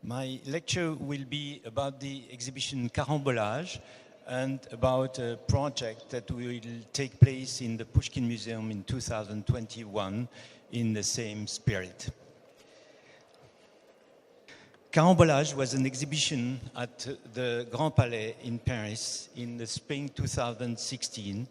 My lecture will be about the exhibition Carambolage and about a project that will take place in the Pushkin Museum in 2021 in the same spirit. Carambolage was an exhibition at the Grand Palais in Paris in the spring 2016,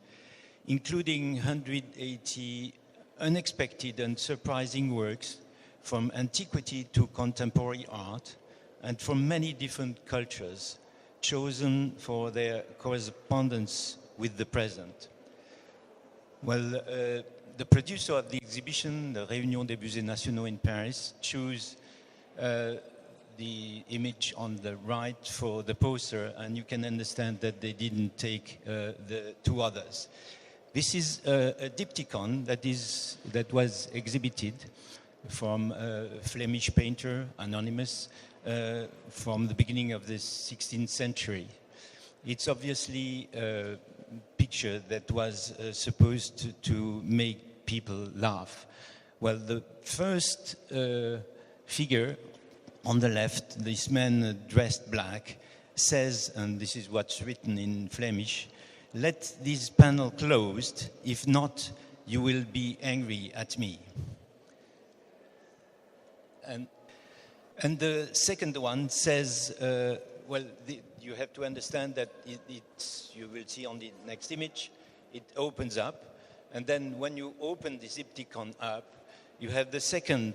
including 180 unexpected and surprising works from antiquity to contemporary art, and from many different cultures, chosen for their correspondence with the present. Well, the producer of the exhibition, the Réunion des Musées Nationaux in Paris, chose the image on the right for the poster, and you can understand that they didn't take the two others. This is a diptychon that was exhibited from a Flemish painter, anonymous, from the beginning of the 16th century. It's obviously a picture that was supposed to make people laugh. Well, the first figure on the left, this man dressed black, says, and this is what's written in Flemish, "Let this panel closed, if not, you will be angry at me." And the second one says, you have to understand that you will see on the next image, it opens up. And then when you open the diptychon up, you have the second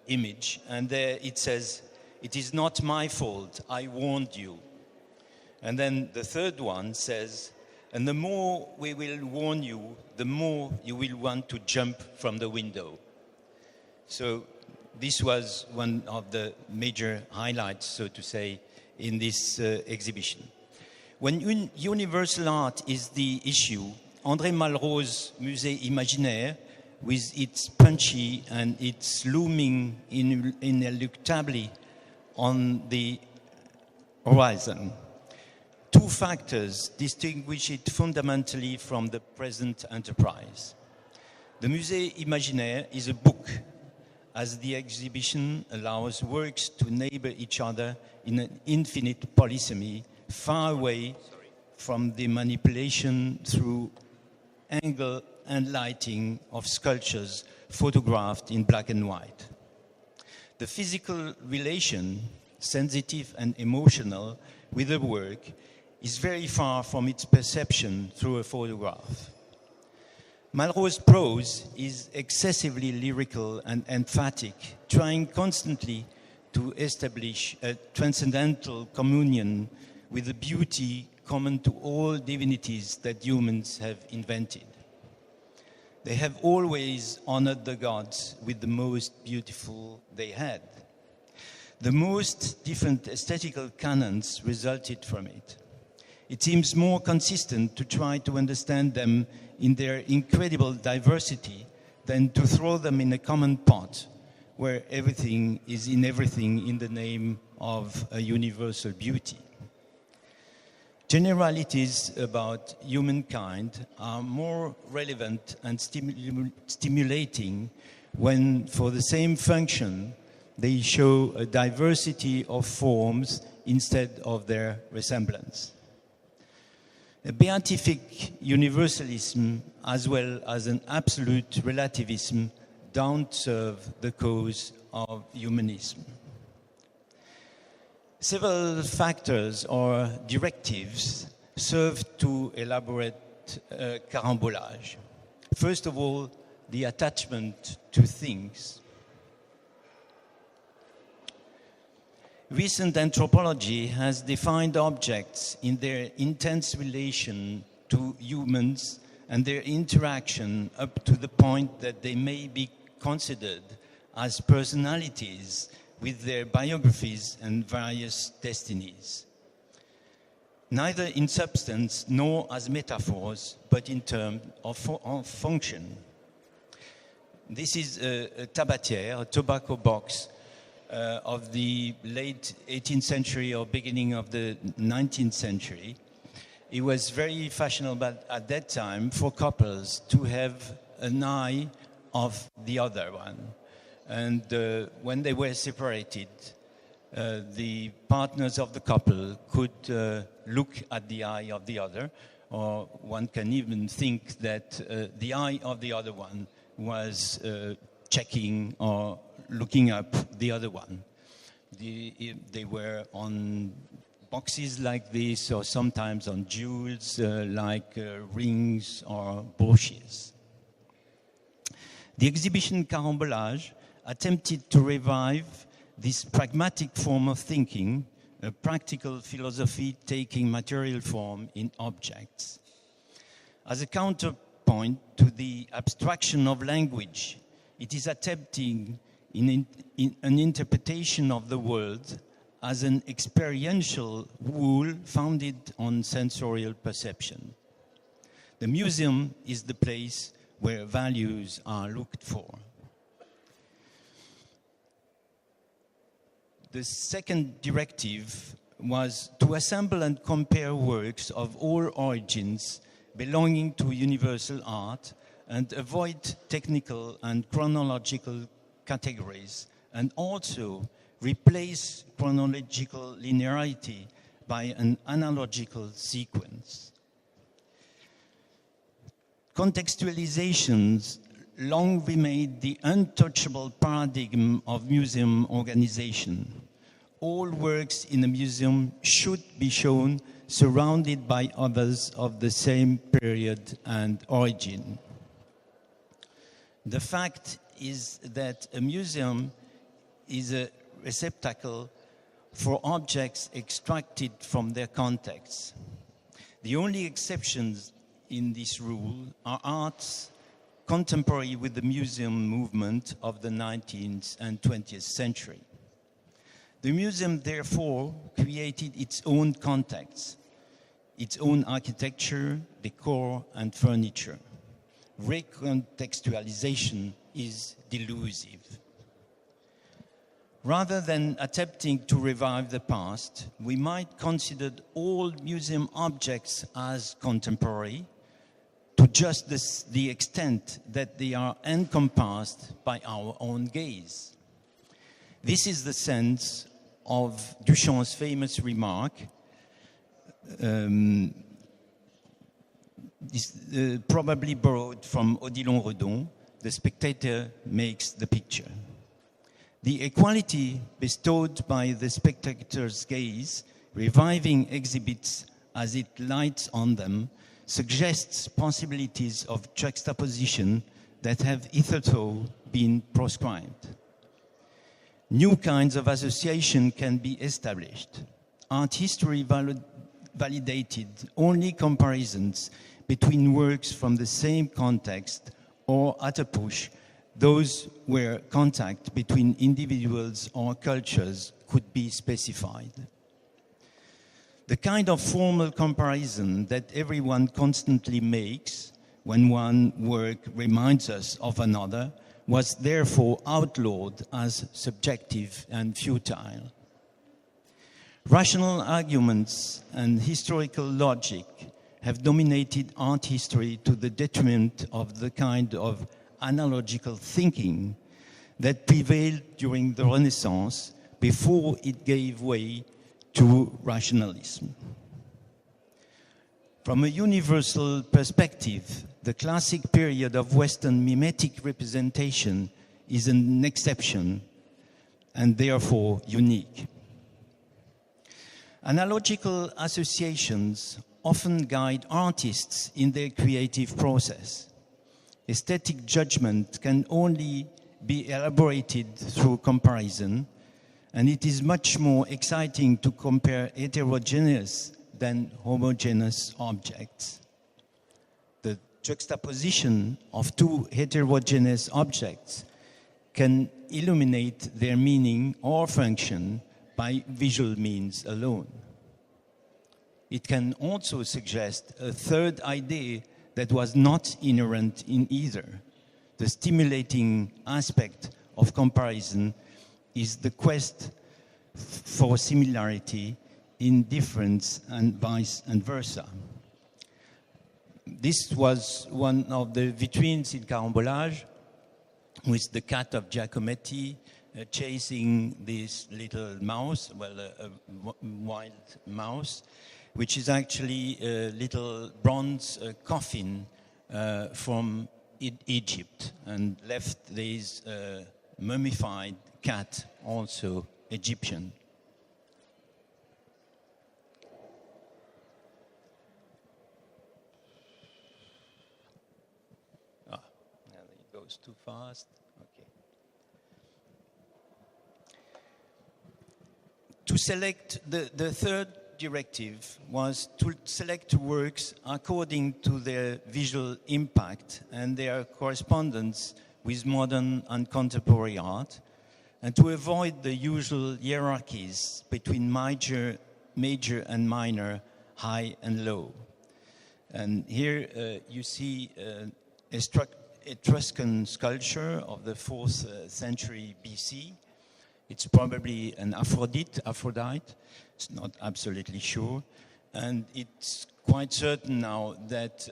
image. And there it says, "It is not my fault, I warned you." And then the third one says, "And the more we will warn you, the more you will want to jump from the window." So this was one of the major highlights, so to say, in this exhibition. When universal art is the issue, André Malraux's Musée Imaginaire, with its punchy and its looming ineluctably on the horizon. Two factors distinguish it fundamentally from the present enterprise. The Musée Imaginaire is a book, as the exhibition allows works to neighbor each other in an infinite polysemy, far away from the manipulation through angle and lighting of sculptures photographed in black and white. The physical relation, sensitive and emotional, with the work is very far from its perception through a photograph. Malraux's prose is excessively lyrical and emphatic, trying constantly to establish a transcendental communion with the beauty common to all divinities that humans have invented. They have always honored the gods with the most beautiful they had. The most different aesthetical canons resulted from it. It seems more consistent to try to understand them in their incredible diversity than to throw them in a common pot where everything is in everything in the name of a universal beauty. Generalities about humankind are more relevant and stimulating when, for the same function, they show a diversity of forms instead of their resemblance. A beatific universalism, as well as an absolute relativism, don't serve the cause of humanism. Several factors or directives serve to elaborate carambolage. First of all, the attachment to things. Recent anthropology has defined objects in their intense relation to humans and their interaction up to the point that they may be considered as personalities with their biographies and various destinies. Neither in substance nor as metaphors, but in terms of function. This is a tabatière, a tobacco box, of the late 18th century or beginning of the 19th century. It was very fashionable at that time for couples to have an eye of the other one. And when they were separated, the partners of the couple could look at the eye of the other, or one can even think that the eye of the other one was checking or looking up the other one. They were on boxes like this, or sometimes on jewels like rings or brooches. The exhibition Carambolage attempted to revive this pragmatic form of thinking, a practical philosophy taking material form in objects. As a counterpoint to the abstraction of language, it is attempting in an interpretation of the world as an experiential whole founded on sensorial perception. The museum is the place where values are looked for. The second directive was to assemble and compare works of all origins belonging to universal art and avoid technical and chronological categories, and also replace chronological linearity by an analogical sequence. Contextualizations long remained the untouchable paradigm of museum organization. All works in a museum should be shown surrounded by others of the same period and origin. The fact is that a museum is a receptacle for objects extracted from their context. The only exceptions in this rule are arts contemporary with the museum movement of the 19th and 20th century. The museum, therefore, created its own context, its own architecture, decor, and furniture. Recontextualization is delusive. Rather than attempting to revive the past, we might consider all museum objects as contemporary to just the extent that they are encompassed by our own gaze. This is the sense of Duchamp's famous remark, probably borrowed from Odilon Redon, "The spectator makes the picture." The equality bestowed by the spectator's gaze, reviving exhibits as it lights on them, suggests possibilities of juxtaposition that have hitherto been proscribed. New kinds of association can be established. Art history validated only comparisons between works from the same context, or at a push, those where contact between individuals or cultures could be specified. The kind of formal comparison that everyone constantly makes when one work reminds us of another was therefore outlawed as subjective and futile. Rational arguments and historical logic have dominated art history to the detriment of the kind of analogical thinking that prevailed during the Renaissance before it gave way to rationalism. From a universal perspective, the classic period of Western mimetic representation is an exception and therefore unique. Analogical associations often guide artists in their creative process. Aesthetic judgment can only be elaborated through comparison, and it is much more exciting to compare heterogeneous than homogeneous objects. The juxtaposition of two heterogeneous objects can illuminate their meaning or function by visual means alone. It can also suggest a third idea that was not inherent in either. The stimulating aspect of comparison is the quest for similarity in difference and vice versa. This was one of the vitrines in Carambolage with the cat of Giacometti chasing this little mouse, well, a wild mouse, which is actually a little bronze coffin from Egypt, and left this mummified cat, also Egyptian. Ah, now it goes too fast. Okay. To select the third directive was to select works according to their visual impact and their correspondence with modern and contemporary art, and to avoid the usual hierarchies between major and minor, high and low. And here you see Etruscan sculpture of the 4th century BC. It's probably an Aphrodite. It's not absolutely sure. And it's quite certain now that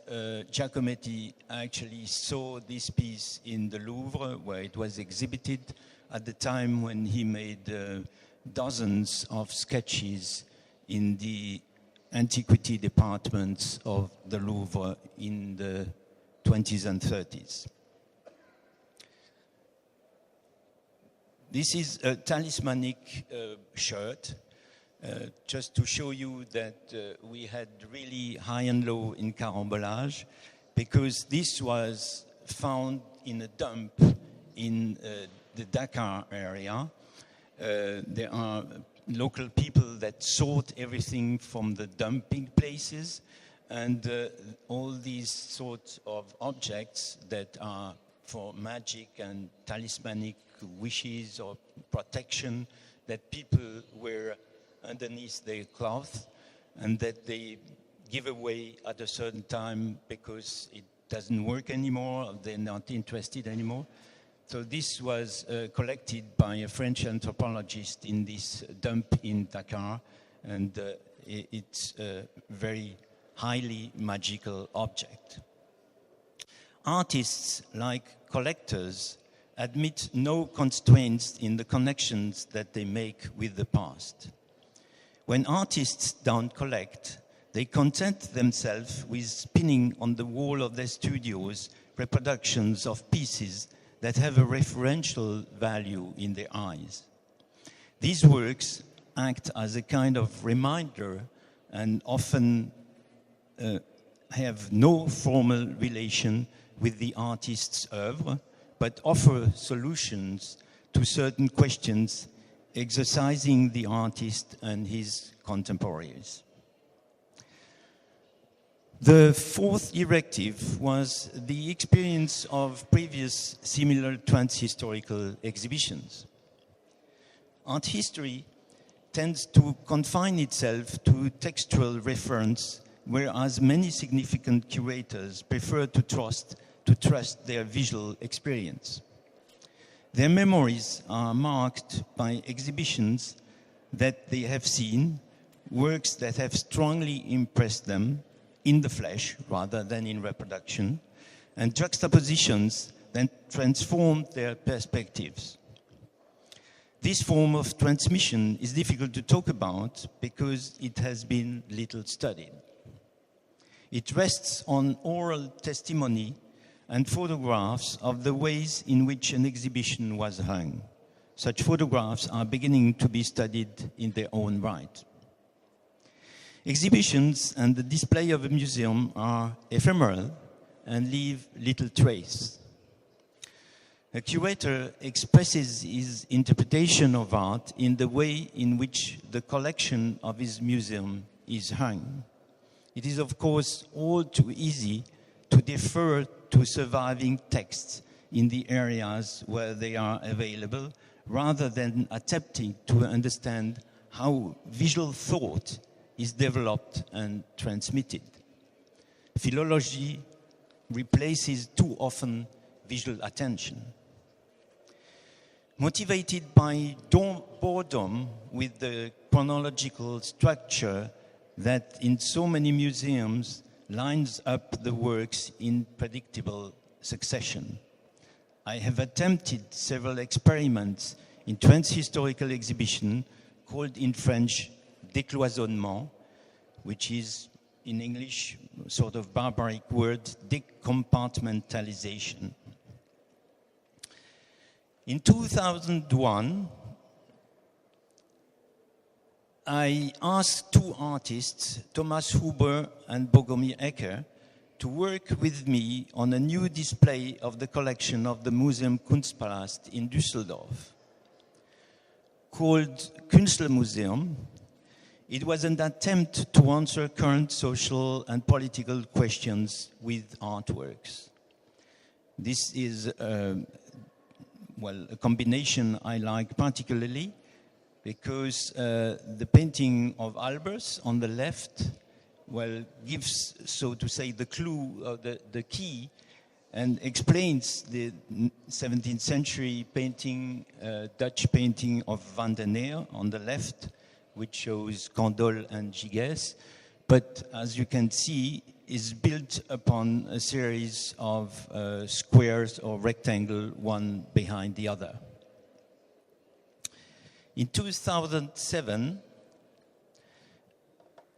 Giacometti actually saw this piece in the Louvre, where it was exhibited at the time when he made dozens of sketches in the antiquity departments of the Louvre in the 20s and 30s. This is a talismanic shirt, just to show you that we had really high and low in carambolage, because this was found in a dump in the Dakar area. There are local people that sort everything from the dumping places, and all these sorts of objects that are for magic and talismanic wishes or protection that people wear underneath their cloth and that they give away at a certain time because it doesn't work anymore, they're not interested anymore. So this was collected by a French anthropologist in this dump in Dakar, and it's a very highly magical object. Artists, like collectors, admit no constraints in the connections that they make with the past. When artists don't collect, they content themselves with spinning on the wall of their studios reproductions of pieces that have a referential value in their eyes. These works act as a kind of reminder and often have no formal relation with the artist's oeuvre, but offer solutions to certain questions exercising the artist and his contemporaries. The fourth directive was the experience of previous similar transhistorical exhibitions. Art history tends to confine itself to textual reference, whereas many significant curators prefer to trust their visual experience. Their memories are marked by exhibitions that they have seen, works that have strongly impressed them in the flesh rather than in reproduction, and juxtapositions that transformed their perspectives. This form of transmission is difficult to talk about because it has been little studied. It rests on oral testimony and photographs of the ways in which an exhibition was hung. Such photographs are beginning to be studied in their own right. Exhibitions and the display of a museum are ephemeral and leave little trace. A curator expresses his interpretation of art in the way in which the collection of his museum is hung. It is, of course, all too easy to defer to surviving texts in the areas where they are available, rather than attempting to understand how visual thought is developed and transmitted. Philology replaces too often visual attention. Motivated by boredom with the chronological structure that in so many museums lines up the works in predictable succession, I have attempted several experiments in trans-historical exhibition called in French décloisonnement, which is in English sort of barbaric word, decompartmentalization. In 2001, I asked two artists, Thomas Huber and Bogomir Ecker, to work with me on a new display of the collection of the Museum Kунstpalast in Düsseldorf. Called Künstlermuseum, it was an attempt to answer current social and political questions with artworks. This is a combination I like particularly because the painting of Albers on the left gives, so to say, the clue, the key, and explains the 17th century painting, Dutch painting of Van der Neer on the left, which shows Candolle and Giges, but as you can see, is built upon a series of squares or rectangle, one behind the other. In 2007,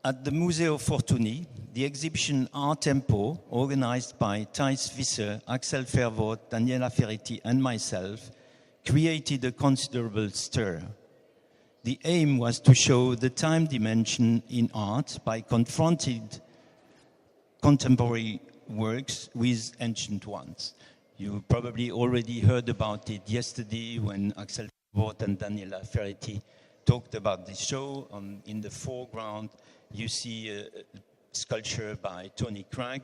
at the Museo Fortuny, the exhibition Art Tempo, organized by Thijs Visser, Axel Verwoerd, Daniela Ferretti, and myself, created a considerable stir. The aim was to show the time dimension in art by confronting contemporary works with ancient ones. You probably already heard about it yesterday when Axel Verwoerd and Daniela Ferretti talked about this show. In the foreground, you see a sculpture by Tony Craig.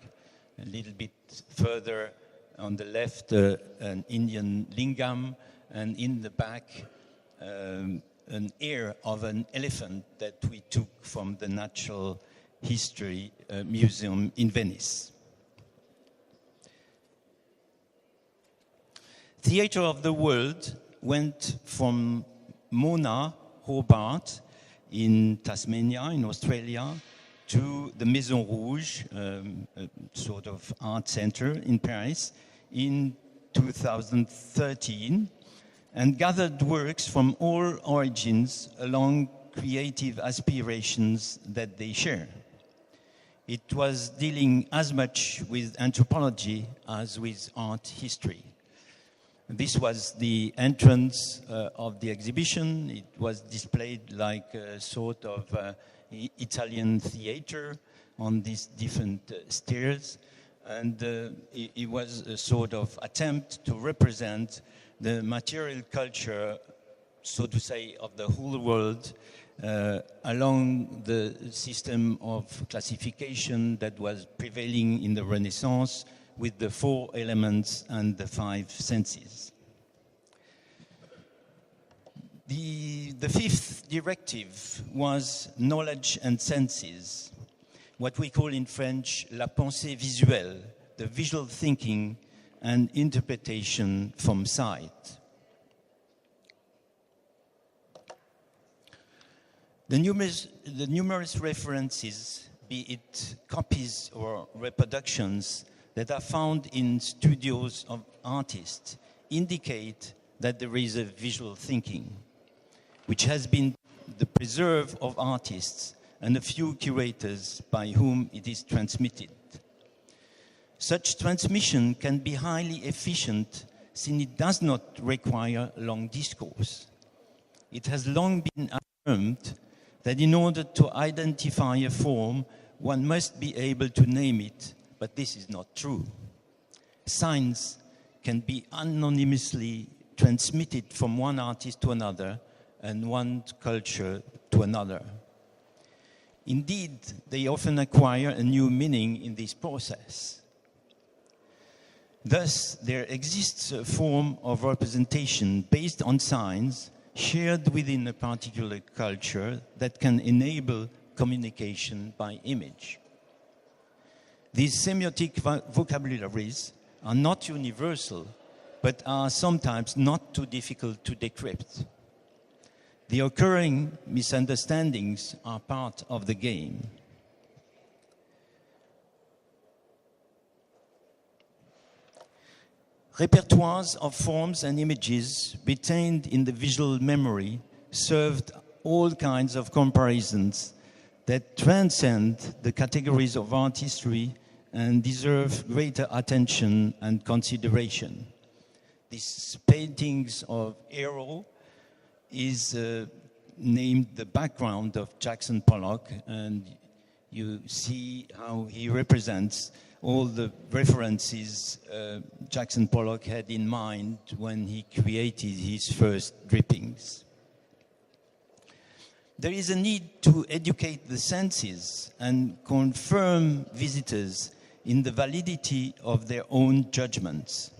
A little bit further on the left, an Indian lingam, and in the back, an ear of an elephant that we took from the Natural History Museum in Venice. Theatre of the World went from Mona, Hobart, in Tasmania, in Australia, to the Maison Rouge, a sort of art center in Paris, in 2013, and gathered works from all origins along creative aspirations that they share. It was dealing as much with anthropology as with art history. This was the entrance of the exhibition. It was displayed like a sort of Italian theater on these different stairs. And it was a sort of attempt to represent the material culture, so to say, of the whole world along the system of classification that was prevailing in the Renaissance, with the 4 elements and the 5 senses. The 5th directive was knowledge and senses, what we call in French la pensée visuelle, the visual thinking and interpretation from sight. The numerous references, be it copies or reproductions, that are found in studios of artists indicate that there is a visual thinking, which has been the preserve of artists and a few curators by whom it is transmitted. Such transmission can be highly efficient since it does not require long discourse. It has long been affirmed that in order to identify a form, one must be able to name it, but this is not true. Signs can be anonymously transmitted from one artist to another and one culture to another. Indeed, they often acquire a new meaning in this process. Thus, there exists a form of representation based on signs shared within a particular culture that can enable communication by image. These semiotic vocabularies are not universal, but are sometimes not too difficult to decrypt. The occurring misunderstandings are part of the game. Repertoires of forms and images retained in the visual memory served all kinds of comparisons that transcend the categories of art history and deserve greater attention and consideration. These paintings of Hero is named the background of Jackson Pollock, and you see how he represents all the references Jackson Pollock had in mind when he created his first drippings. There is a need to educate the senses and confirm visitors in the validity of their own judgments.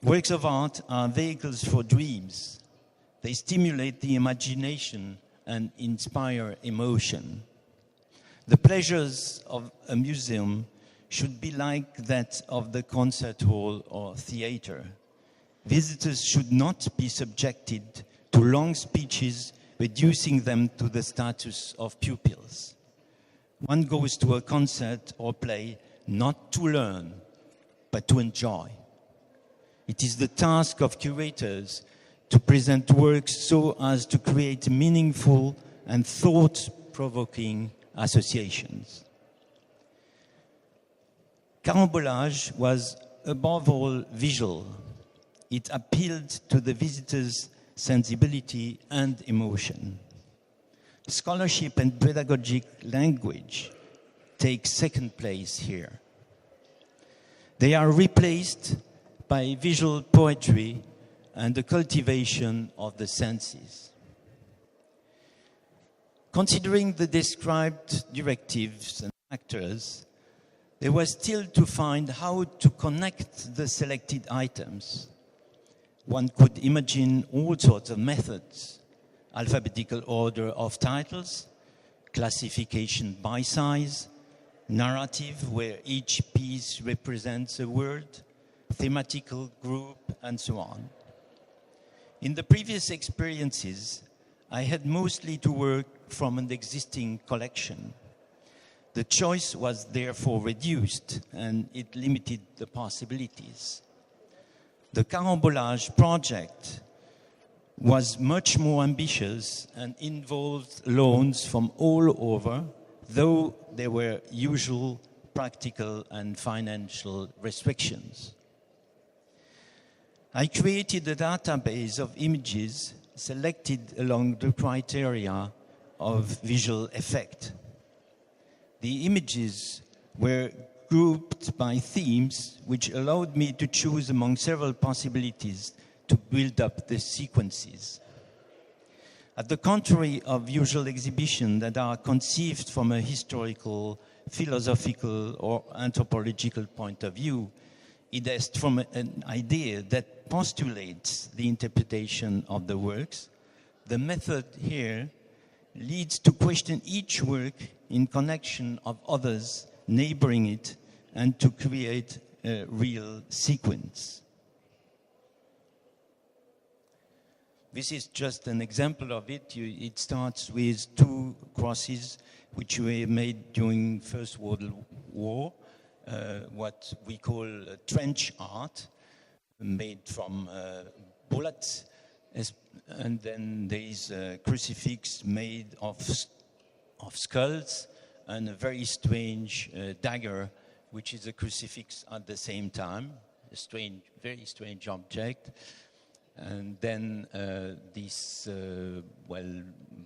Works of art are vehicles for dreams. They stimulate the imagination and inspire emotion. The pleasures of a museum should be like that of the concert hall or theater. Visitors should not be subjected to long speeches reducing them to the status of pupils. One goes to a concert or play not to learn, but to enjoy. It is the task of curators to present works so as to create meaningful and thought-provoking associations. Carambolage was above all visual. It appealed to the visitor's sensibility and emotion. Scholarship and pedagogic language take second place here. They are replaced by visual poetry and the cultivation of the senses. Considering the described directives and factors, there was still to find how to connect the selected items. One could imagine all sorts of methods: alphabetical order of titles, classification by size, narrative where each piece represents a word, thematical group, and so on. In the previous experiences, I had mostly to work from an existing collection. The choice was therefore reduced, and it limited the possibilities. The Carambolage project was much more ambitious and involved loans from all over, though there were usual practical and financial restrictions. I created a database of images selected along the criteria of visual effect. The images were grouped by themes, which allowed me to choose among several possibilities to build up the sequences. At the contrary of usual exhibitions that are conceived from a historical, philosophical, or anthropological point of view, it is from an idea that postulates the interpretation of the works. The method here leads to question each work in connection of others neighboring it and to create a real sequence. This is just an example of it. It starts with two crosses which were made during First World War, what we call trench art, made from bullets. And then there is a crucifix made of skulls and a very strange dagger, which is a crucifix at the same time, a strange, very strange object. And then this,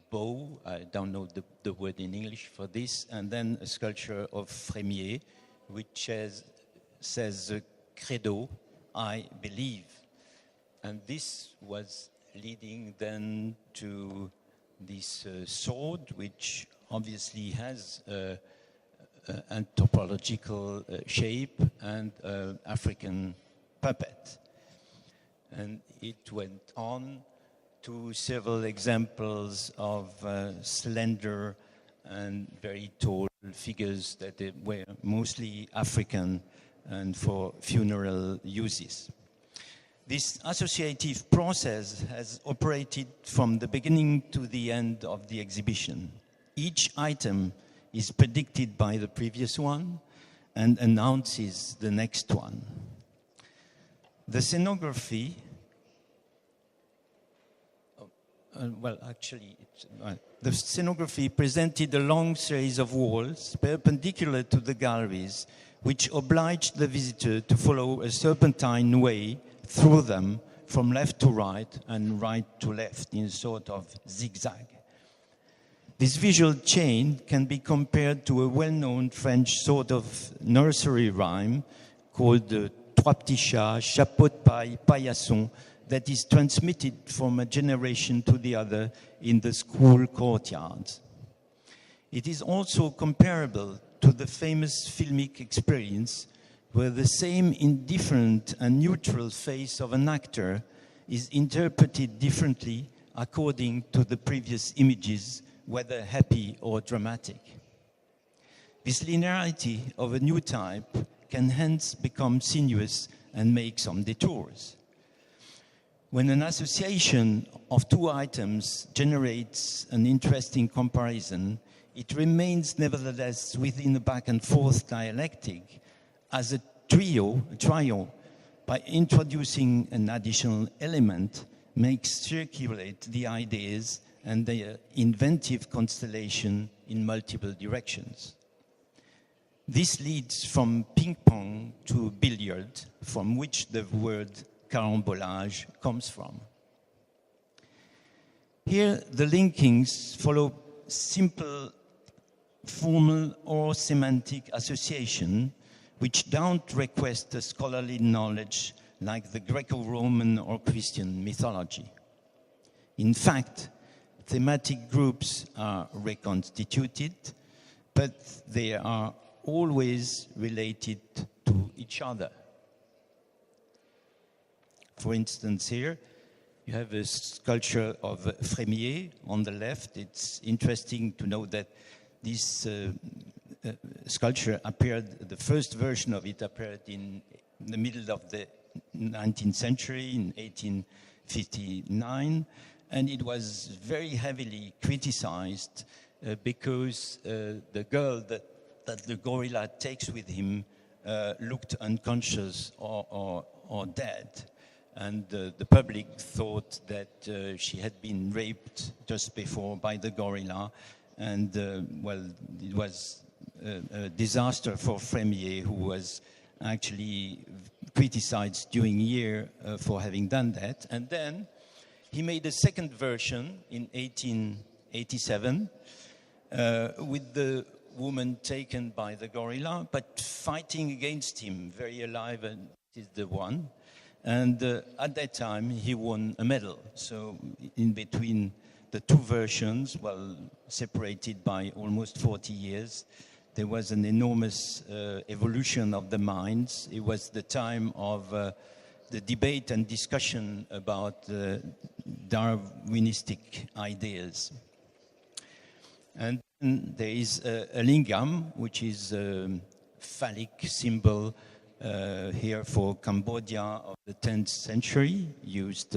bow, I don't know the word in English for this, and then a sculpture of Frémier, which says, Credo, I believe. And this was leading then to this sword, which obviously has anthropological shape and African puppet. And it went on to several examples of slender and very tall figures that were mostly African and for funeral uses. This associative process has operated from the beginning to the end of the exhibition. Each item is predicted by the previous one and announces the next one. The scenography, the scenography presented a long series of walls perpendicular to the galleries, which obliged the visitor to follow a serpentine way through them from left to right and right to left in a sort of zigzag. This visual chain can be compared to a well-known French sort of nursery rhyme called Trois petits chats, chapeau de paille, paillasson, that is transmitted from a generation to the other in the school courtyards. It is also comparable to the famous filmic experience where the same indifferent and neutral face of an actor is interpreted differently according to the previous images, whether happy or dramatic. This linearity of a new type can hence become sinuous and make some detours. When an association of two items generates an interesting comparison, it remains nevertheless within a back and forth dialectic as a trio, by introducing an additional element, makes circulate the ideas and their inventive constellation in multiple directions. This leads from ping-pong to billiard, from which the word carambolage comes from. Here, the linkings follow simple formal or semantic association, which don't request a scholarly knowledge like the Greco-Roman or Christian mythology. In fact, thematic groups are reconstituted, but they are always related to each other. For instance, here you have a sculpture of Frémier on the left. It's interesting to know that this sculpture appeared, the first version of it appeared in the middle of the 19th century, in 1859, and it was very heavily criticized because the girl that the gorilla takes with him looked unconscious or dead. And the public thought that she had been raped just before by the gorilla. And, it was a disaster for Frémier, who was actually criticized during a year for having done that. And then he made a second version in 1887 with the woman taken by the gorilla, but fighting against him, very alive, and is the one. And at that time, he won a medal. So in between the two versions, separated by almost 40 years, there was an enormous evolution of the minds. It was the time of the debate and discussion about Darwinistic ideas. And there is a lingam, which is a phallic symbol here for Cambodia of the 10th century, used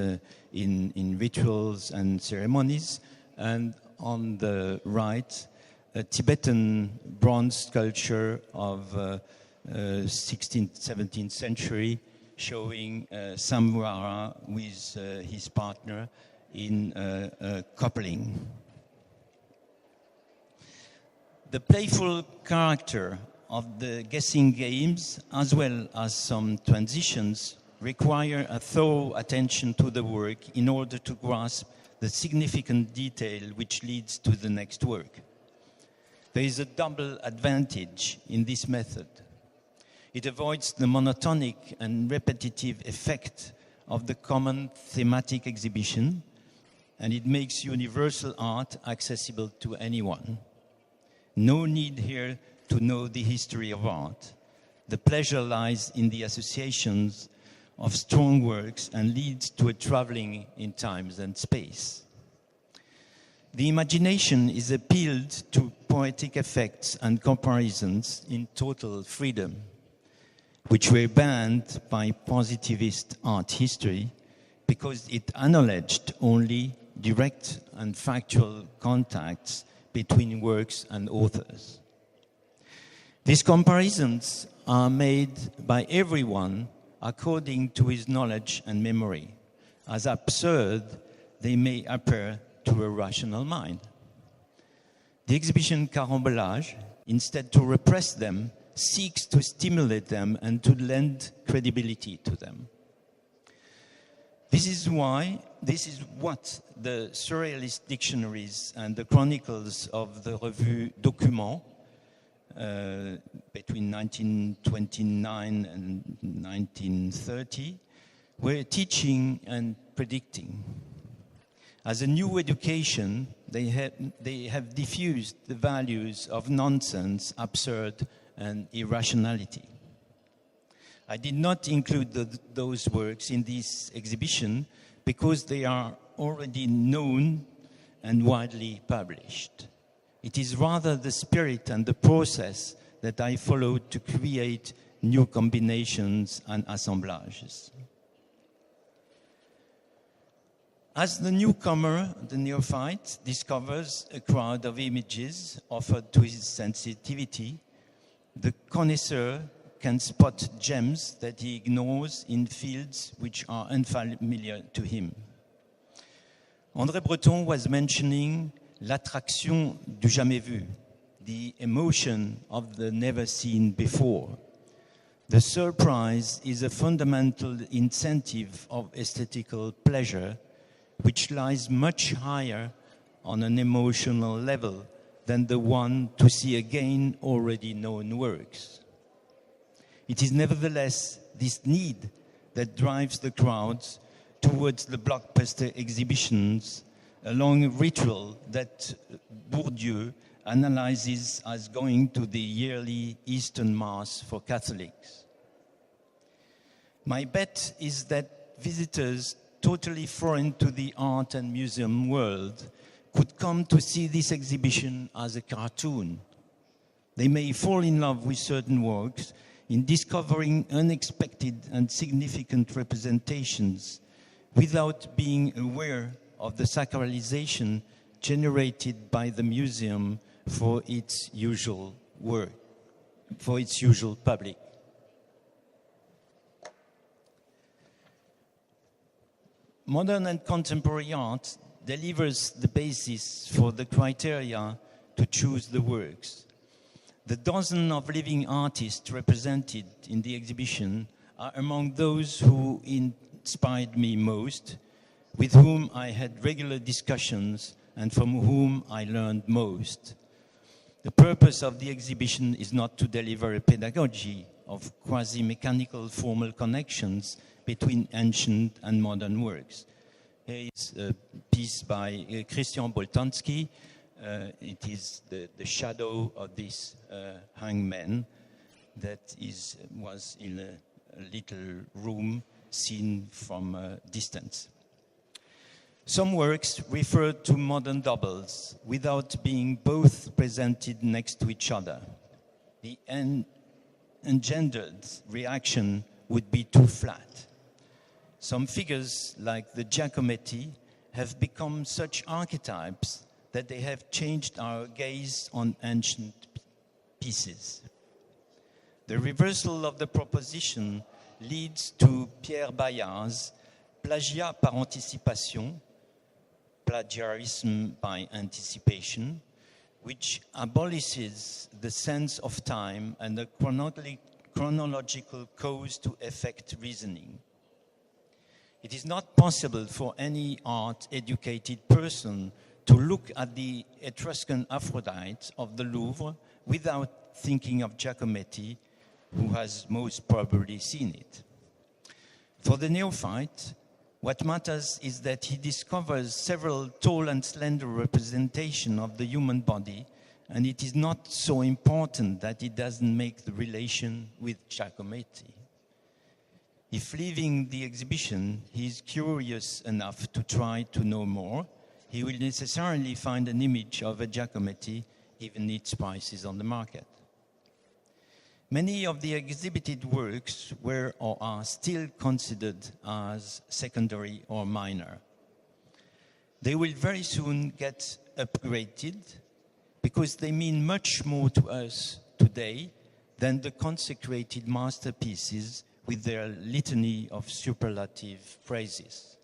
in rituals and ceremonies. And on the right, a Tibetan bronze sculpture of 16th, 17th century, showing Samvara with his partner in a coupling. The playful character of the guessing games, as well as some transitions, require a thorough attention to the work in order to grasp the significant detail which leads to the next work. There is a double advantage in this method. It avoids the monotonic and repetitive effect of the common thematic exhibition, and it makes universal art accessible to anyone. No need here to know the history of art. The pleasure lies in the associations of strong works and leads to a traveling in times and space. The imagination is appealed to poetic effects and comparisons in total freedom, which were banned by positivist art history because it acknowledged only direct and factual contacts between works and authors. These comparisons are made by everyone according to his knowledge and memory, as absurd they may appear to a rational mind. The exhibition Carambolage, instead to repress them, seeks to stimulate them and to lend credibility to them. This is what the surrealist dictionaries and the chronicles of the revue Document between 1929 and 1930 were teaching and predicting. As a new education, they have diffused the values of nonsense, absurd, and irrationality. I did not include those works in this exhibition because they are already known and widely published. It is rather the spirit and the process that I followed to create new combinations and assemblages. As the newcomer, the neophyte discovers a crowd of images offered to his sensitivity, the connoisseur can spot gems that he ignores in fields which are unfamiliar to him. André Breton was mentioning l'attraction du jamais vu, the emotion of the never seen before. The surprise is a fundamental incentive of aesthetical pleasure, which lies much higher on an emotional level than the one to see again already known works. It is nevertheless this need that drives the crowds towards the blockbuster exhibitions, a long ritual that Bourdieu analyzes as going to the yearly Eastern Mass for Catholics. My bet is that visitors totally foreign to the art and museum world could come to see this exhibition as a cartoon. They may fall in love with certain works in discovering unexpected and significant representations without being aware of the sacralization generated by the museum for its usual work, for its usual public. Modern and contemporary art delivers the basis for the criteria to choose the works. The dozen of living artists represented in the exhibition are among those who inspired me most, with whom I had regular discussions and from whom I learned most. The purpose of the exhibition is not to deliver a pedagogy of quasi-mechanical formal connections between ancient and modern works. Here is a piece by Christian Boltanski. It is the shadow of this hangman that was in a little room seen from a distance. Some works refer to modern doubles without being both presented next to each other. The engendered reaction would be too flat. Some figures, like the Giacometti, have become such archetypes that they have changed our gaze on ancient pieces. The reversal of the proposition leads to Pierre Bayard's plagiat par anticipation, plagiarism by anticipation, which abolishes the sense of time and the chronological cause-to-effect reasoning. It is not possible for any art-educated person to look at the Etruscan Aphrodite of the Louvre without thinking of Giacometti, who has most probably seen it. For the neophyte, what matters is that he discovers several tall and slender representations of the human body, and it is not so important that he doesn't make the relation with Giacometti. If leaving the exhibition, he is curious enough to try to know more, he will necessarily find an image of a Giacometti, even its price is on the market. Many of the exhibited works were or are still considered as secondary or minor. They will very soon get upgraded because they mean much more to us today than the consecrated masterpieces with their litany of superlative phrases.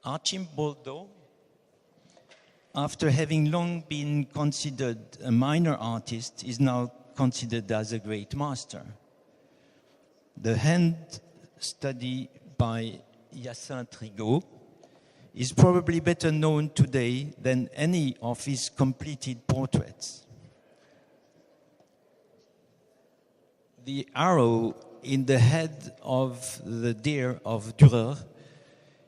Archimboldo, after having long been considered a minor artist, is now considered as a great master. The hand study by Hyacinthe Rigaud is probably better known today than any of his completed portraits. The arrow in the head of the deer of Dürer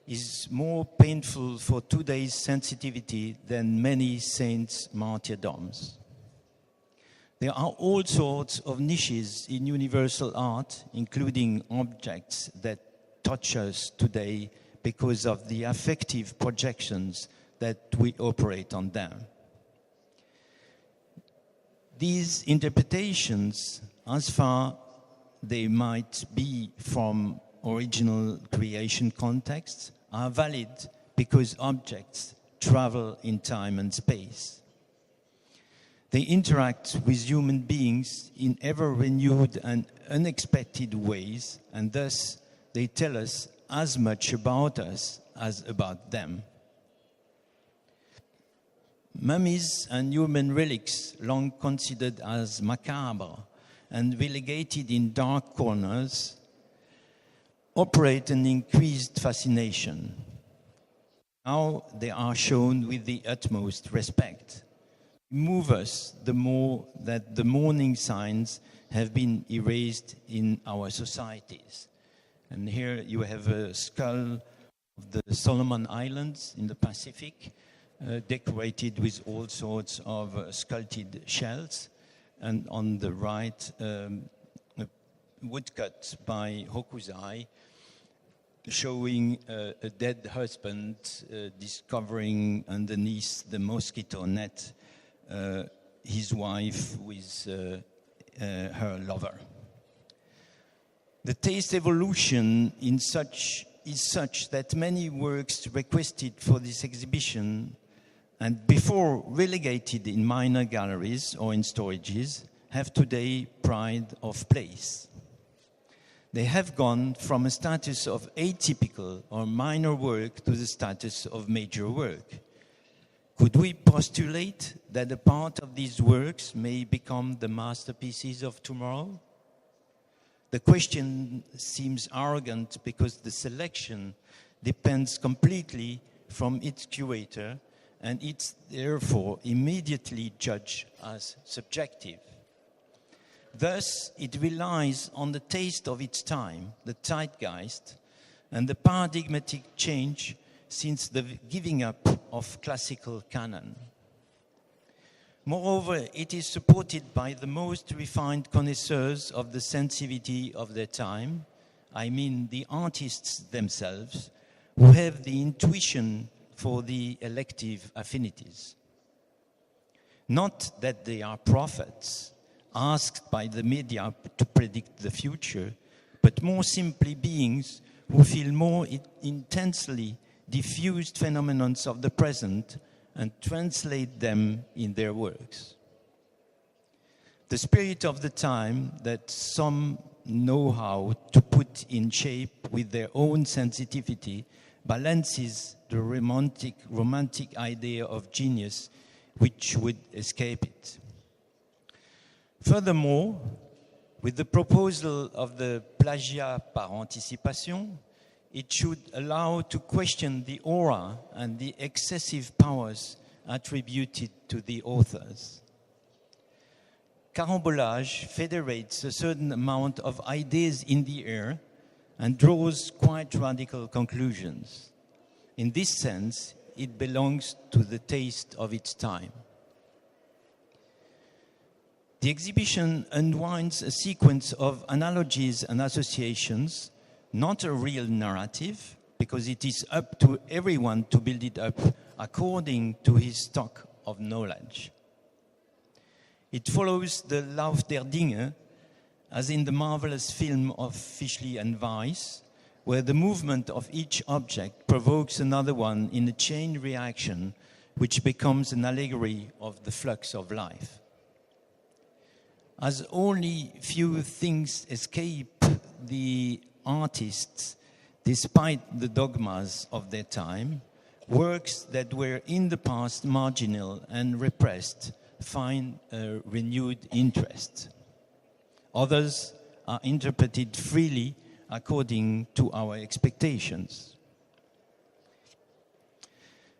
is more painful for today's sensitivity than many saints' martyrdoms. There are all sorts of niches in universal art, including objects that touch us today because of the affective projections that we operate on them. These interpretations, as far they might be from original creation contexts, are valid because objects travel in time and space. They interact with human beings in ever-renewed and unexpected ways, and thus they tell us as much about us as about them. Mummies and human relics, long considered as macabre and relegated in dark corners, operate an increased fascination. Now they are shown with the utmost respect. Move us the more that the mourning signs have been erased in our societies. And here you have a skull of the Solomon Islands in the Pacific, decorated with all sorts of sculpted shells. And on the right, a woodcut by Hokusai, showing a dead husband discovering underneath the mosquito net his wife with her lover. The taste evolution is such that many works requested for this exhibition and before relegated in minor galleries or in storages have today pride of place. They have gone from a status of atypical or minor work to the status of major work. Could we postulate that a part of these works may become the masterpieces of tomorrow? The question seems arrogant because the selection depends completely from its curator and it's therefore immediately judged as subjective. Thus, it relies on the taste of its time, the zeitgeist, and the paradigmatic change since the giving up of classical canon. Moreover, it is supported by the most refined connoisseurs of the sensitivity of their time, I mean the artists themselves, who have the intuition for the elective affinities. Not that they are prophets, asked by the media to predict the future, but more simply beings who feel more intensely diffused phenomena of the present and translate them in their works. The spirit of the time that some know how to put in shape with their own sensitivity balances the romantic idea of genius which would escape it. Furthermore, with the proposal of the plagiat par anticipation, it should allow to question the aura and the excessive powers attributed to the authors. Carambolage federates a certain amount of ideas in the air and draws quite radical conclusions. In this sense, it belongs to the taste of its time. The exhibition unwinds a sequence of analogies and associations, not a real narrative, because it is up to everyone to build it up according to his stock of knowledge. It follows the Lauf der Dinge, as in the marvelous film of Fischli and Weiss, where the movement of each object provokes another one in a chain reaction, which becomes an allegory of the flux of life. as only few things escape the artists despite the dogmas of their time, works that were in the past marginal and repressed find a renewed interest. Others are interpreted freely according to our expectations.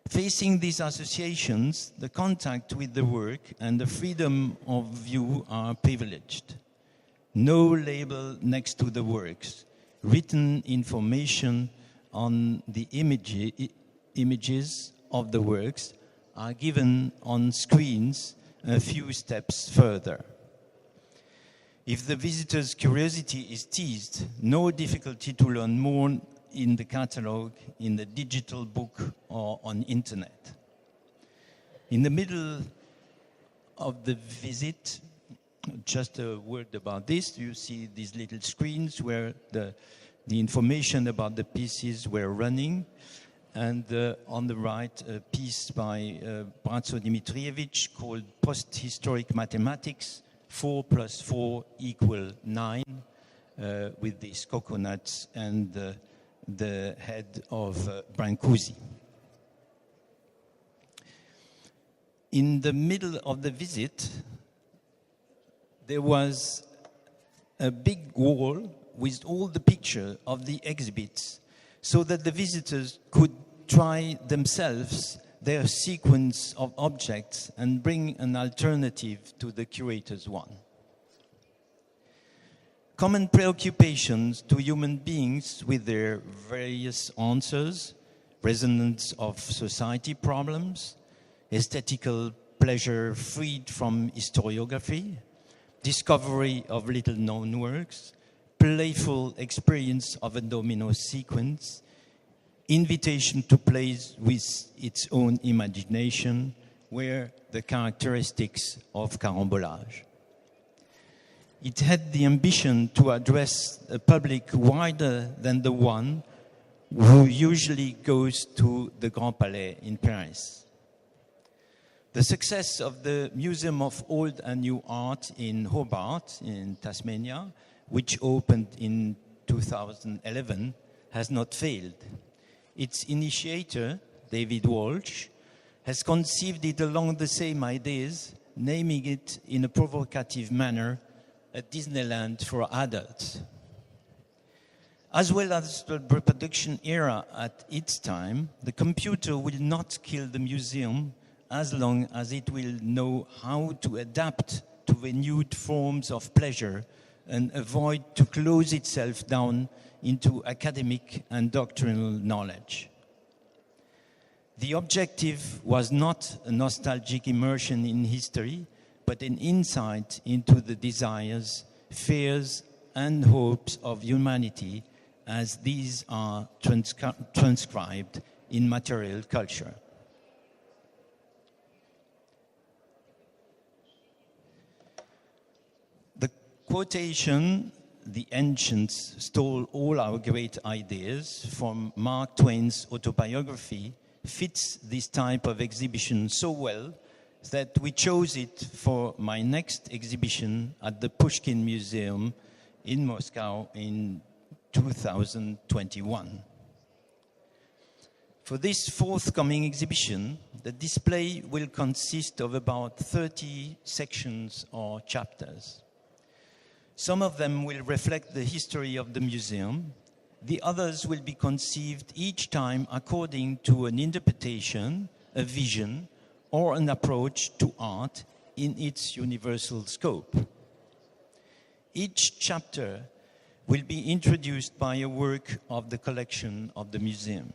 Facing these associations, the contact with the work and the freedom of view are privileged. No label next to the works. Written information on the images of the works are given on screens a few steps further. If the visitor's curiosity is teased, no difficulty to learn more in the catalogue, in the digital book, or on internet. In the middle of the visit, just a word about this, you see these little screens where the information about the pieces were running, and on the right, a piece by Bratso Dimitrievich called Post-Historic Mathematics, 4 + 4 = 9, with these coconuts and the head of Brancusi. In the middle of the visit, there was a big wall with all the pictures of the exhibits so that the visitors could try themselves their sequence of objects and bring an alternative to the curator's one. Common preoccupations to human beings with their various answers, resonance of society problems, aesthetical pleasure freed from historiography, discovery of little-known works, playful experience of a domino sequence, invitation to play with its own imagination were the characteristics of carambolage. It had the ambition to address a public wider than the one who usually goes to the Grand Palais in Paris. The success of the Museum of Old and New Art in Hobart, in Tasmania, which opened in 2011, has not failed. Its initiator, David Walsh, has conceived it along the same ideas, naming it in a provocative manner a Disneyland for adults. As well as the reproduction era at its time, the computer will not kill the museum as long as it will know how to adapt to renewed forms of pleasure and avoid to close itself down into academic and doctrinal knowledge. The objective was not a nostalgic immersion in history, but an insight into the desires, fears, and hopes of humanity as these are transcribed in material culture. The quotation, "The ancients stole all our great ideas," from Mark Twain's autobiography, fits this type of exhibition so well that we chose it for my next exhibition at the Pushkin Museum in Moscow in 2021. For this forthcoming exhibition, the display will consist of about 30 sections or chapters. Some of them will reflect the history of the museum. The others will be conceived each time according to an interpretation, a vision, or an approach to art in its universal scope. Each chapter will be introduced by a work of the collection of the museum.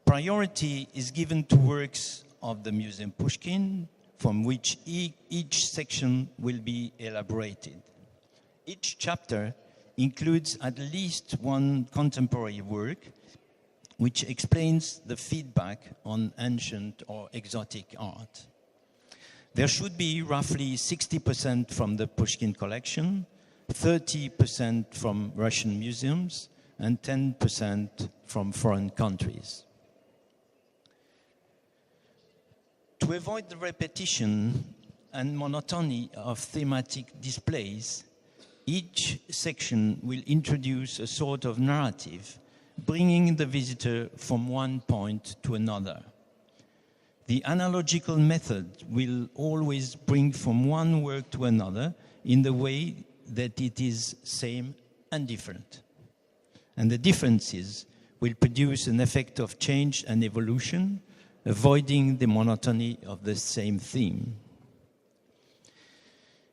Priority is given to works of the Museum Pushkin, from which each section will be elaborated. Each chapter includes at least one contemporary work which explains the feedback on ancient or exotic art. There should be roughly 60% from the Pushkin collection, 30% from Russian museums, and 10% from foreign countries. To avoid the repetition, and monotony of thematic displays, each section will introduce a sort of narrative, bringing the visitor from one point to another. The analogical method will always bring from one work to another in the way that it is same and different. And the differences will produce an effect of change and evolution, avoiding the monotony of the same theme.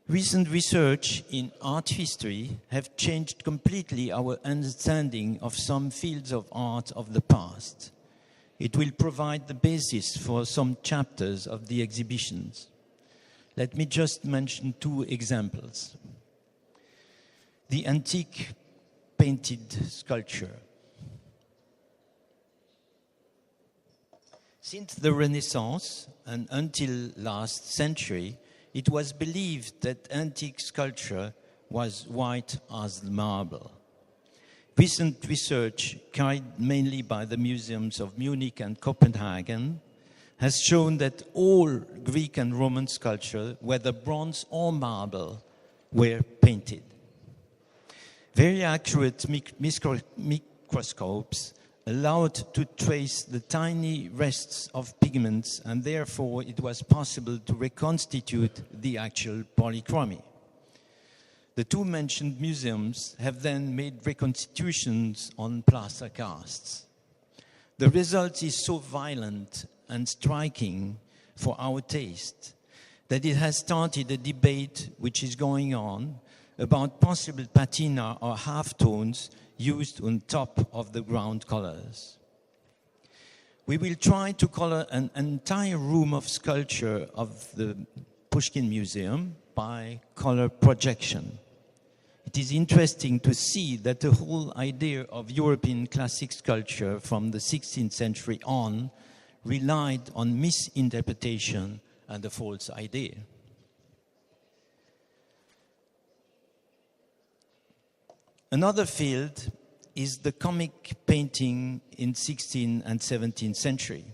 Recent research in art history have changed completely our understanding of some fields of art of the past. It will provide the basis for some chapters of the exhibitions. Let me just mention two examples. The antique painted sculpture. Since the Renaissance and until last century, it was believed that antique sculpture was white as marble. Recent research, carried mainly by the museums of Munich and Copenhagen, has shown that all Greek and Roman sculpture, whether bronze or marble, were painted. Very accurate microscopes allowed to trace the tiny rests of pigments, and therefore it was possible to reconstitute the actual polychromy. The two mentioned museums have then made reconstitutions on plaster casts. The result is so violent and striking for our taste that it has started a debate which is going on about possible patina or halftones used on top of the ground colors. We will try to color an entire room of sculpture of the Pushkin Museum by color projection. It is interesting to see that the whole idea of European classic sculpture from the 16th century on relied on misinterpretation and a false idea. Another field is the comic painting in 16th and 17th century.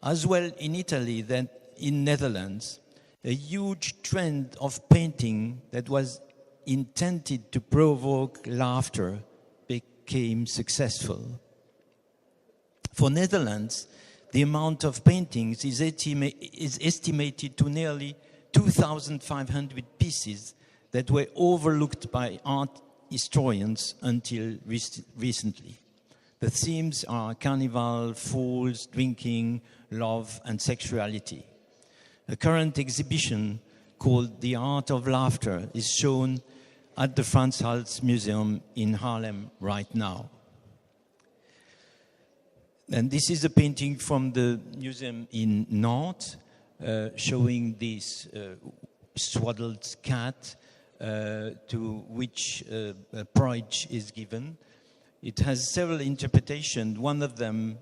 As well in Italy than in Netherlands, a huge trend of painting that was intended to provoke laughter became successful. For Netherlands, the amount of paintings is estimated to nearly 2,500 pieces that were overlooked by art historians until recently. The themes are carnival, falls, drinking, love, and sexuality. A current exhibition called The Art of Laughter is shown at the Frans Hals Museum in Haarlem right now. And this is a painting from the museum in Nantes, showing this swaddled cat to which a porridge is given. It has several interpretations. One of them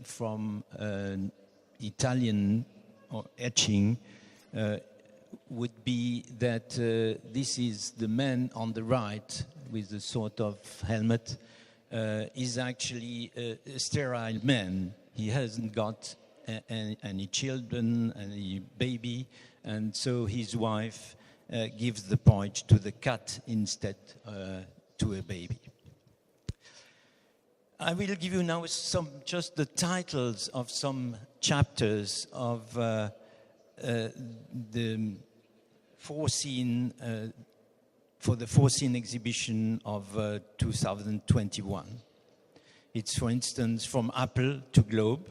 from an Italian or etching would be that this is the man on the right with a sort of helmet is actually a sterile man. He hasn't got any children, any baby, and so his wife gives the porridge to the cat instead to a baby. I will give you now just the titles of some chapters of the foreseen for the foreseen exhibition of 2021. It's, for instance, from apple to globe,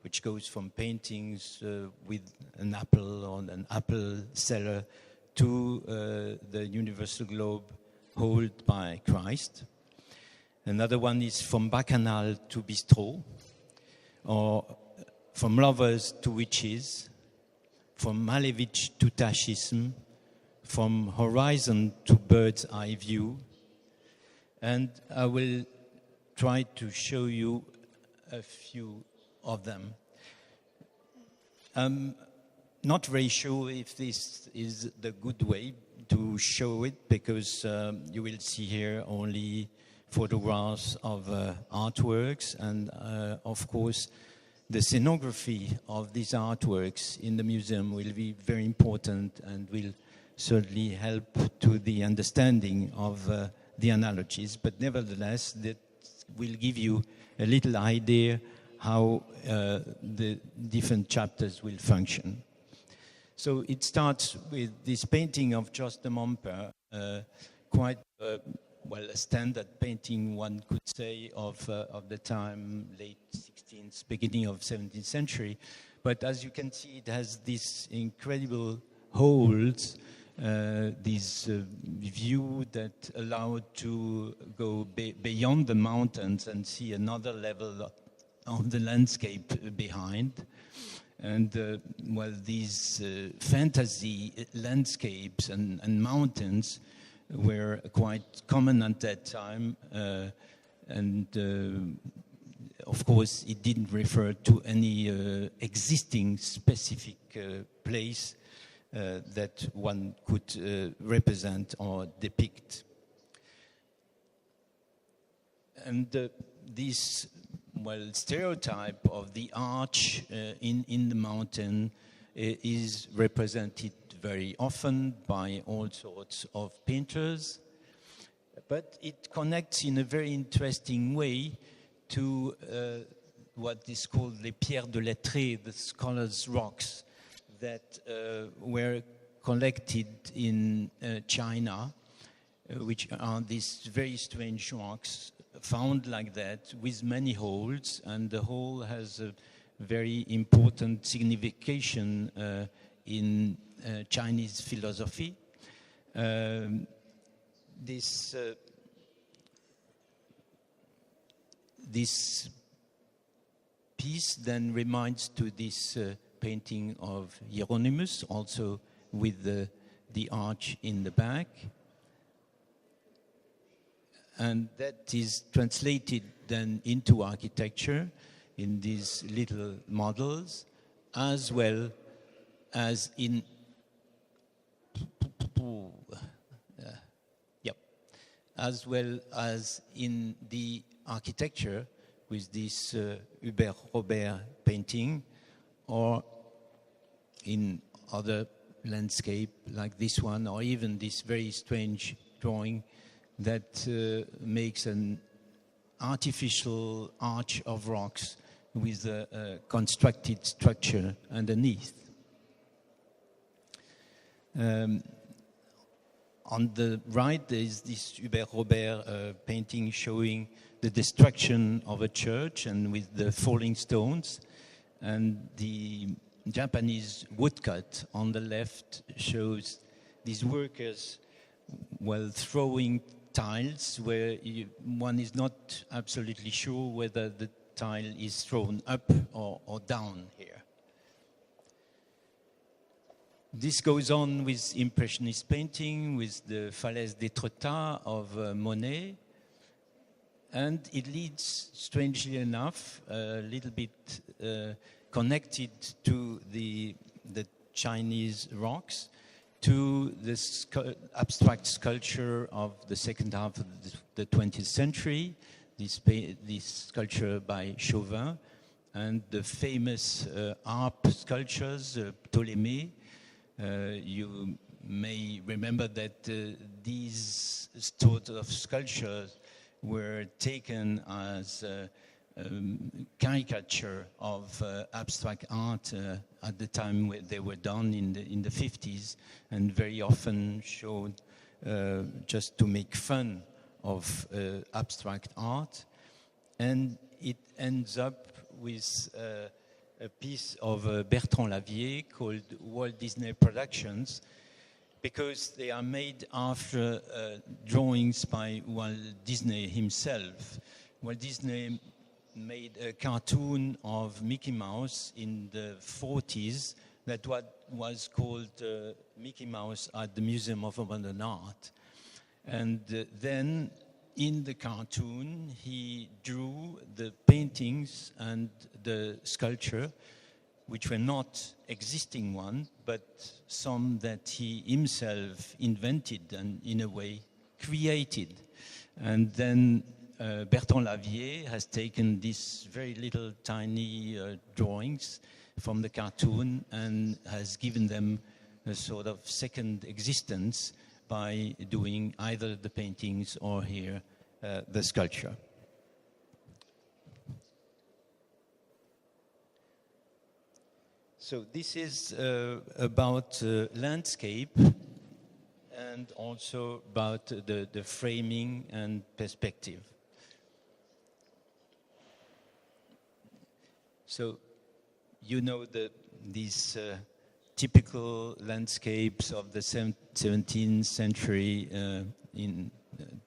which goes from paintings with an apple on an apple seller to the universal globe held by Christ. Another one is from Bacchanal to Bistrot, or from lovers to witches, from Malevich to Tachism, from horizon to bird's eye view. And I will try to show you a few of them. I'm not very sure if this is the good way to show it, because you will see here only photographs of artworks, and of course the scenography of these artworks in the museum will be very important and will certainly help to the understanding of the analogies. But nevertheless, that will give you a little idea how the different chapters will function. So it starts with this painting of Jos de Montper, quite well, a standard painting, one could say, of the time, late 16th, beginning of 17th century. But as you can see, it has these incredible holes, this view that allowed to go beyond the mountains and see another level of the landscape behind. And well, these fantasy landscapes and mountains were quite common at that time, and of course it didn't refer to any existing specific place that one could represent or depict. And this, well, stereotype of the arch in the mountain is represented very often by all sorts of painters, but it connects in a very interesting way to what is called les pierres de lettrés, the scholars' rocks that were collected in China, which are these very strange rocks found like that with many holes, and the hole has a very important signification in Chinese philosophy. This piece then reminds to this painting of Hieronymus, also with the arch in the back. And that is translated then into architecture in these little models, as well as in as well as in the architecture with this Hubert Robert painting, or in other landscape like this one, or even this very strange drawing that makes an artificial arch of rocks with a constructed structure underneath. On the right, there is this Hubert Robert painting showing the destruction of a church and with the falling stones. And the Japanese woodcut on the left shows these workers, well, throwing tiles where one is not absolutely sure whether the tile is thrown up or down here. This goes on with Impressionist painting, with the Falaise d'Étretat of Monet. And it leads, strangely enough, a little bit connected to the Chinese rocks, to this abstract sculpture of the second half of the 20th century, this sculpture by Chauvin, and the famous harp sculptures, Ptolémée. You may remember that these sort of sculptures were taken as caricature of abstract art at the time when they were done in the 50s, and very often showed just to make fun of abstract art. And it ends up with a piece of Bertrand Lavier called Walt Disney Productions, because they are made after drawings by Walt Disney himself. Walt Disney made a cartoon of Mickey Mouse in the 40s that was called Mickey Mouse at the Museum of Modern Art. And then in the cartoon, he drew the paintings and the sculpture, which were not existing ones, but some that he himself invented and in a way created. And then Bertrand Lavier has taken these very little tiny drawings from the cartoon and has given them a sort of second existence by doing either the paintings or here the sculpture. So this is about landscape and also about the framing and perspective. So you know these typical landscapes of the 17th century in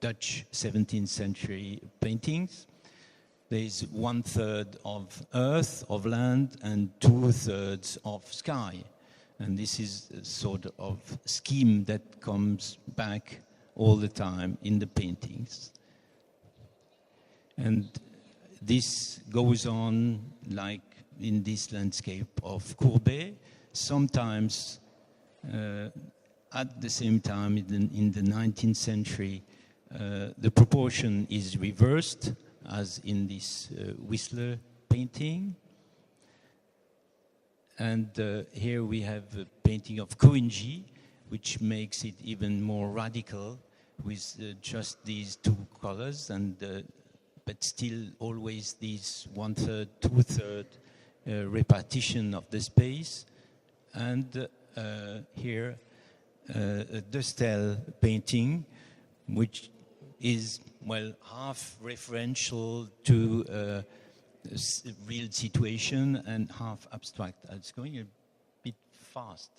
Dutch 17th century paintings. There is 1/3 of earth, of land, and 2/3 of sky. And this is a sort of scheme that comes back all the time in the paintings. And this goes on like in this landscape of Courbet. Sometimes at the same time in the 19th century, the proportion is reversed, as in this Whistler painting. And here we have a painting of Coingy, which makes it even more radical with just these two colors, and but still always these 1/3, 2/3 repartition of the space. And here a Dustel painting, which is, well, half referential to real situation and half abstract. It's going a bit fast.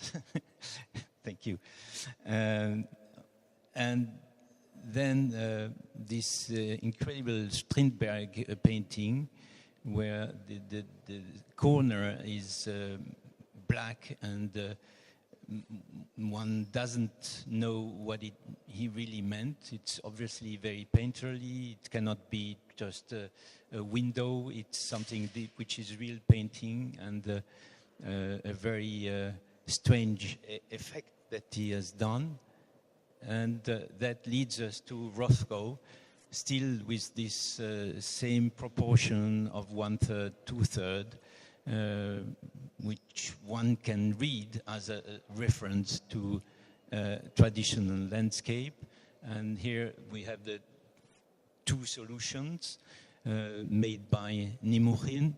Thank you. And then this incredible Strindberg painting, where the corner is black and one doesn't know what he really meant. It's obviously very painterly. It cannot be just a window. It's something deep, which is real painting, and a very strange effect that he has done. And that leads us to Rothko, still with this same proportion of 1/3, 2/3, which one can read as a reference to traditional landscape. And here we have the two solutions made by Nimouchin,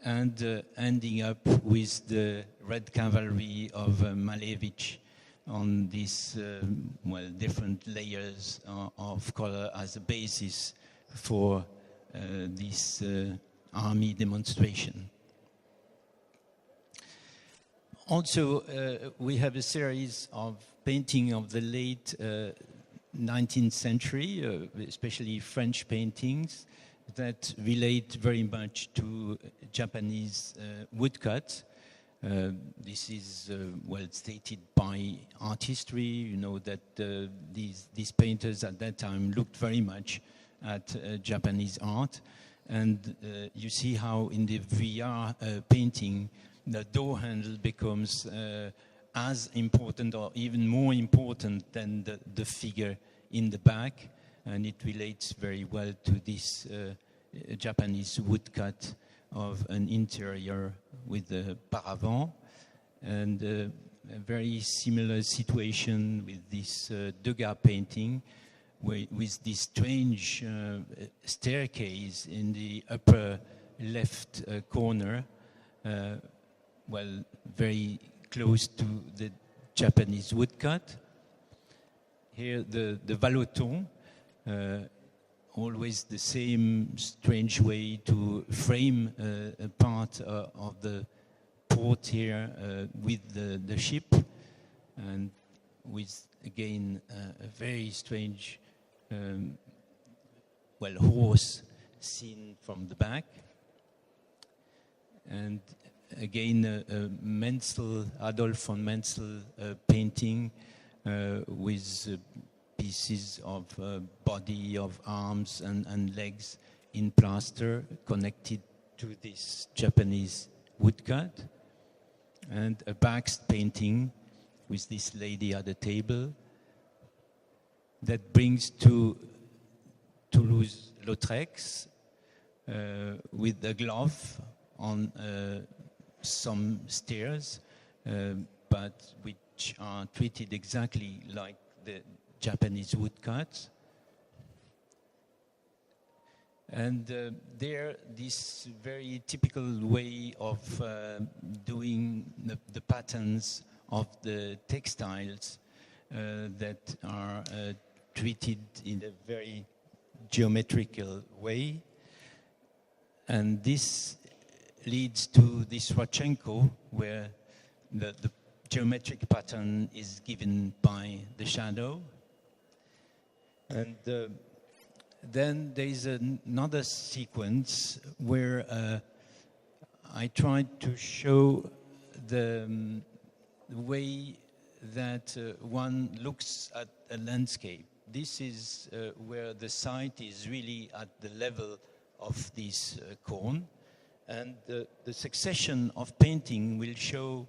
and ending up with the Red Cavalry of Malevich on these well, different layers of color as a basis for this army demonstration. Also, we have a series of painting of the late 19th century, especially French paintings, that relate very much to Japanese woodcut. This is well stated by art history. You know that these painters at that time looked very much at Japanese art. And you see how in the VR painting, the door handle becomes as important or even more important than the figure in the back. And it relates very well to this Japanese woodcut of an interior with a paravent. And a very similar situation with this Degas painting, with this strange staircase in the upper left corner, well, very close to the Japanese woodcut. Here the Vallotton, always the same strange way to frame a part of the port here with the ship, and with, again, a very strange well, horse seen from the back. And again, Menzel, Adolf von Menzel painting with pieces of body, of arms and legs in plaster connected to this Japanese woodcut. And a Bakst painting with this lady at the table. that brings to Toulouse-Lautrec with a glove on some stairs, but which are treated exactly like the Japanese woodcuts. And there, this very typical way of doing the patterns of the textiles that are treated in a very geometrical way. And this leads to this Rodchenko, where the geometric pattern is given by the shadow. And then there is another sequence where I tried to show the way that one looks at a landscape. This is where the site is really at the level of this cone. And the succession of painting will show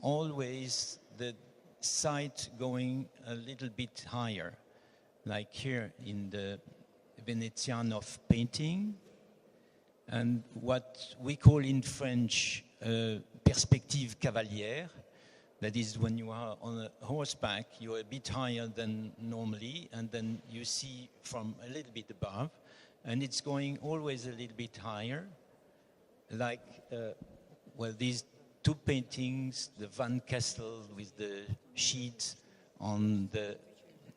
always the site going a little bit higher, like here in the Veneziano painting, and what we call in French perspective cavalière. That is, when you are on a horseback, you're a bit higher than normally, and then you see from a little bit above, and it's going always a little bit higher. Like, well, these two paintings, the Van Kessel with the sheets on the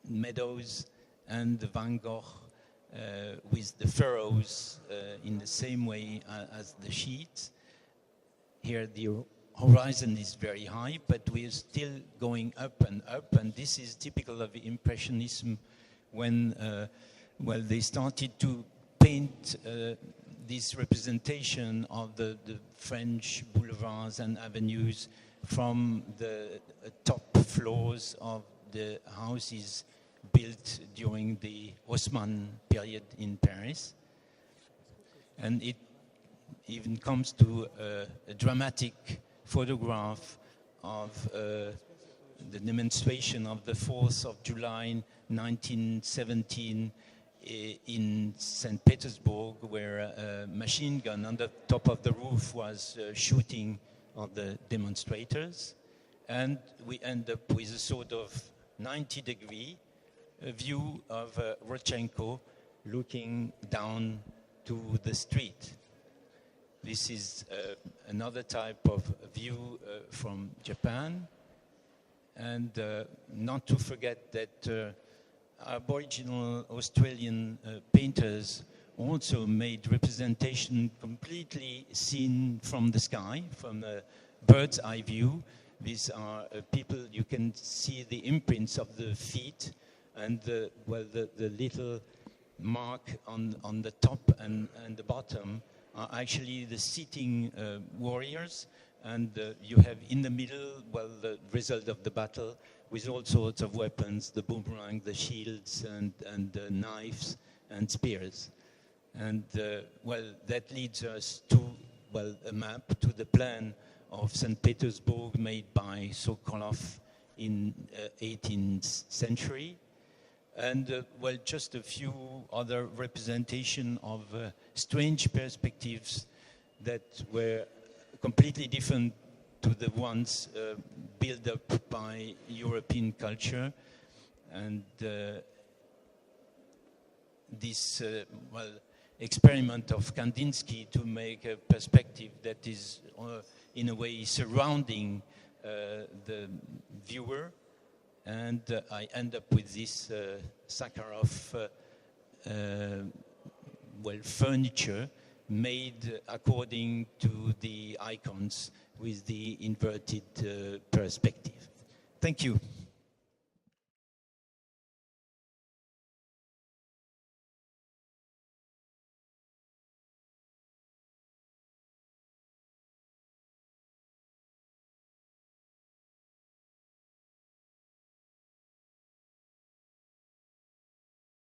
meadows, and the Van Gogh with the furrows in the same way as the sheets. Here the horizon is very high, but we're still going up, and this is typical of Impressionism when, well, they started to paint this representation of the French boulevards and avenues from the top floors of the houses built during the Haussmann period in Paris. And it even comes to a dramatic photograph of the demonstration of the 4th of July 1917 in St. Petersburg, where a machine gun on the top of the roof was shooting at the demonstrators. And we end up with a sort of 90-degree view of Rodchenko looking down to the street. This is another type of view from Japan. And not to forget that Aboriginal Australian painters also made representation completely seen from the sky, from a bird's eye view. These are people, you can see the imprints of the feet and the little mark on the top and the bottom are actually the sitting warriors. And you have in the middle, well, the result of the battle with all sorts of weapons, the boomerang, the shields, and the knives and spears. And, well, that leads us to, well, a map to the plan of St. Petersburg made by Sokolov in 18th century. And, well, just a few other representation of strange perspectives that were completely different to the ones built up by European culture. And this, well, experiment of Kandinsky to make a perspective that is, in a way, surrounding the viewer. And I end up with this Sakharov, well, furniture made according to the icons with the inverted perspective. Thank you.